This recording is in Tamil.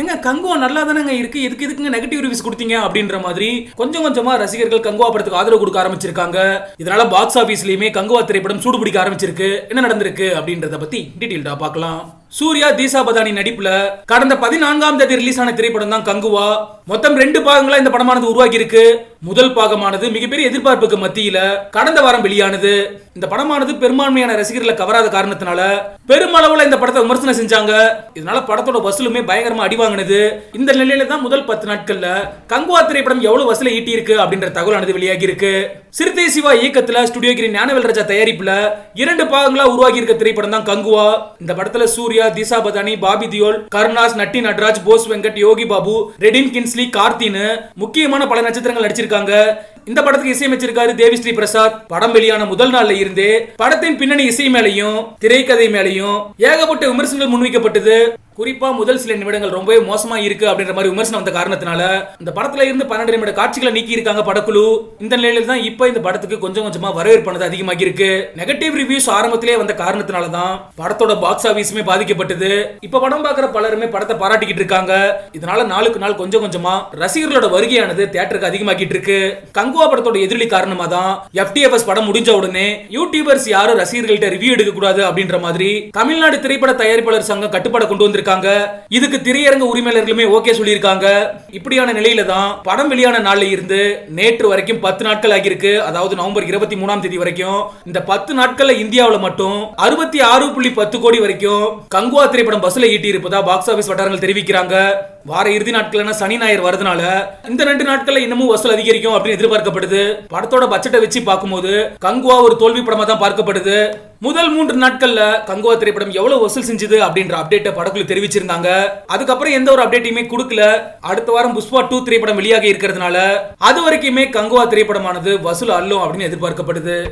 எங்க கங்குவா நல்லா தானங்க இருக்கு, எதுக்குங்க நெகட்டிவ் ரிவ்யூஸ் கொடுத்தீங்க அப்படின்ற மாதிரி கொஞ்சம் கொஞ்சமா ரசிகர்கள் கங்குவா படத்துக்கு ஆதரவு கொடுக்க ஆரம்பிச்சிருக்காங்க. இதனால பாக்ஸ் ஆபீஸ்லயுமே கங்குவா திரைப்படம் சூடு பிடிக்க ஆரம்பிச்சிருக்கு. என்ன நடந்திருக்கு அப்படின்றத பத்தி டீடைல்டா பார்க்கலாம். சூர்யா தீசா பதானி நடிப்புல கடந்த 14ஆம் தேதி ரிலீஸ் ஆன திரைப்படம் தான் கங்குவா. மொத்தம் 2 பாகங்களா இந்த படமானது உருவாகி இருக்கு. முதல் பாகமானது மிகப்பெரிய எதிர்பார்ப்புக்கு மத்தியில கடந்த வாரம் வெளியானது. இந்த படமானது பெரும்பான்மையான ரசிகர்களை கவராத காரணத்தினால பெருமளவுல இந்த படத்தை விமர்சனம் செஞ்சாங்க. இதனால படத்தோட வசூலுமே பயங்கரமா அடி வாங்கினது. இந்த நிலையில தான் முதல் 10 நாட்கள்ல கங்குவா திரைப்படம் எவ்வளவு வசூலை ஈட்டி இருக்கு அப்படின்ற தகவலானது வெளியாகி இருக்கு. சிறுத்தை சிவா இயக்கத்துல ஸ்டுடியோ கிரீன் ஞானவேல் ராஜா தயாரிப்புல 2 பாகங்களா உருவாகி இருக்க திரைப்படம் தான் கங்குவா. இந்த படத்துல சூர்யா, தீசா பதானி, பாபி தியோல், கருணாஸ், நட்டி நட்ராஜ், போஸ் வெங்கட், யோகி பாபு, ரெடின் கின்ஸ்லி, கார்த்தின்னு முக்கியமான பல நட்சத்திரங்கள் நடிச்சிருக்காங்க. இந்த படத்துக்கு இசையமைச்சிருக்காரு தேவி ஸ்ரீ பிரசாத். படம் வெளியான முதல் நாள்ல இருந்தே படத்தின் பின்னணி இசை மேலையும் திரைக்கதை மேலையும் ஏகப்பட்ட விமர்சனங்கள் முன்வைக்கப்பட்டது. குறிப்பா முதல் சில நிமிடங்கள் ரொம்பவே மோசமா இருக்கு அப்படின்ற மாதிரி விமர்சனம் வந்த காரணத்தினால இந்த படத்துல இருந்து 12 நிமிட காட்சிகளை நீக்கி இருக்காங்க படக்குழு. இந்த நிலையில தான் இப்ப இந்த படத்துக்கு கொஞ்சம் கொஞ்சமா வரவேற்பானது அதிகமாகி இருக்கு. நெகட்டிவ் ரிவ்யூஸ் ஆரம்பத்திலே வந்த காரணத்தினால தான் படத்தோட பாக்ஸ் ஆபீஸுமே பாதிக்கப்பட்டது. இப்ப படம் பார்க்குற பலருமே படத்தை பாராட்டிக்கிட்டு இருக்காங்க. இதனால நாளுக்கு நாள் கொஞ்சம் கொஞ்சமா ரசிகர்களோட வருகையானது தியேட்டருக்கு அதிகமாகிட்டு இருக்கு. கங்குவா படத்தோட எதிரொலி காரணமா தான் FTFS படம் முடிஞ்ச உடனே யூடியூபர்ஸ் யாரும் ரசிகர்கள்ட்ட ரிவ்யூ எடுக்க கூடாது அப்படின்ற மாதிரி தமிழ்நாடு திரைப்பட தயாரிப்பாளர் சங்கம் கட்டுப்பாடு கொண்டு வந்திருக்காங்க. இதுக்கு திரையரங்க உரிமையாளர்களுமே ஓகே சொல்லியிருக்காங்க. இப்படியான நிலையில தான் படம் வெளியான நாள்ல இருந்து நேற்று வரைக்கும் 10 நாட்கள் ஆகியிருக்கு. அதாவது நவம்பர் 23ஆம் தேதி வரைக்கும் இந்த 10 நாட்கள்ல இந்தியாவில் மட்டும் 66.10 கோடி வரைக்கும் கங்குவா திரைப்படம் வசூலை ஈட்டி இருப்பதா பாக்ஸ் ஆபீஸ் வட்டாரங்கள் தெரிவிக்கிறாங்க. வார இறுதி நாட்கள் சனி ஞாயிறு வரதுனால இந்த 2 நாட்கள்ல இன்னமும் வசூல் அதிகரிக்கும் அப்படின்னு எதிர்பார்க்கப்படுது. படத்தோட பட்ஜெட்டை வச்சு பார்க்கும்போது கங்குவா ஒரு தோல்வி படமா தான் பார்க்கப்படுது. முதல் 3 நாட்கள்ல கங்குவா திரைப்படம் எவ்வளவு வசூல் செஞ்சது அப்படின்ற அப்டேட்டை படக்குழு தெரிவிச்சிருந்தாங்க. அதுக்கப்புறம் எந்த ஒரு அப்டேட்டையுமே கொடுக்கல. அடுத்த வாரம் புஷ்பா 2 திரைப்படம் வெளியாக இருக்கிறதுனால அது வரைக்குமே கங்குவா திரைப்படமானது வசூல் அள்ளும் அப்படின்னு எதிர்பார்க்கப்படுது.